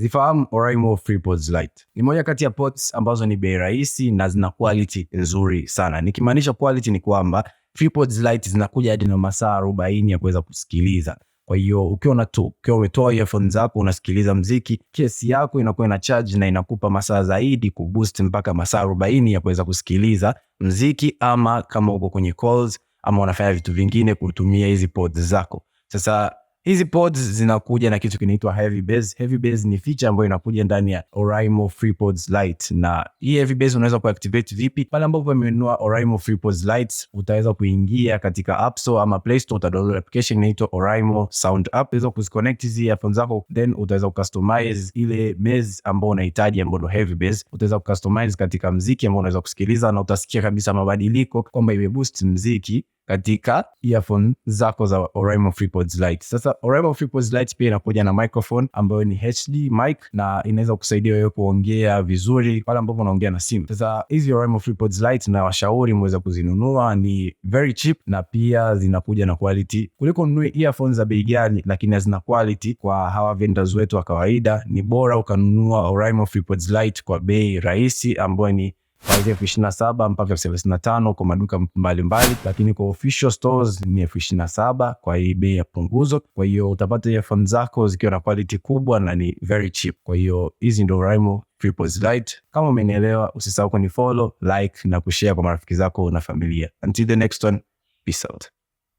Zifahamu Oraimo FreePods Lite. Ni moja kati ya pods ambazo ni bei rahisi na zina quality nzuri sana. Nikimaanisha quality ni kwamba FreePods Lite zinakuja hadi na masaa 40 ya kuweza kusikiliza. Kwa hiyo ukiwa umetoa earphones zako unasikiliza muziki, kesi yako inakuwa ina charge na inakupa masaa zaidi kuboost mpaka masaa 40 ya kuweza kusikiliza muziki, ama kama uko kwenye calls ama unafanya vitu vingine kutumia hizi pods zako. Sasa hizi pods zinakuja na kitu kinaitwa heavy bass. Heavy bass ni feature ambayo inakuja ndani ya Oraimo FreePods Lite. Na hii heavy bass unaweza kuactivate vipi? Pale ambapo umenunua Oraimo FreePods Lite, utaweza kuingia katika App Store ama Play Store, utadownload application inaitwa Oraimo Sound App. Utaweza kuconnect hizi earphones zako, then utaweza kustomize ile bass ambayo unahitaji, ambayo ndio heavy bass. Utaweza kustomize katika muziki ambao unaweza kusikiliza, na utasikia kabisa mabadiliko kwamba imeboost muziki katika earphone zako za Oraimo FreePods Lite. Sasa Oraimo FreePods Lite pia inakuja na microphone ambayo ni HD mic, na inaweza kusaidia wewe kuongea vizuri pale ambapo unaongea na simu. Sasa hizi Oraimo FreePods Lite na washauri mweza kuzinunua, ni very cheap na pia zinakuja na quality. Kuliko ununue earphones za bei ghali lakini hazina quality, kwa hawa vendors wetu wa kawaida, ni bora ukanunua Oraimo FreePods Lite kwa bei rahisi ambayo ni kuanzia $27 mpaka $75 kwa maduka mbalimbali, lakini kwa official stores ni $27 kwa hii bei ya punguzo. Kwa hiyo utapata earphones zako zikiwa na quality kubwa na ni very cheap. Kwa hiyo hizi ndio Oraimo FreePods Lite. Kama umenielewa, usisahau kunifollow, like na kushare kwa marafiki zako na familia. Until the next one, peace out.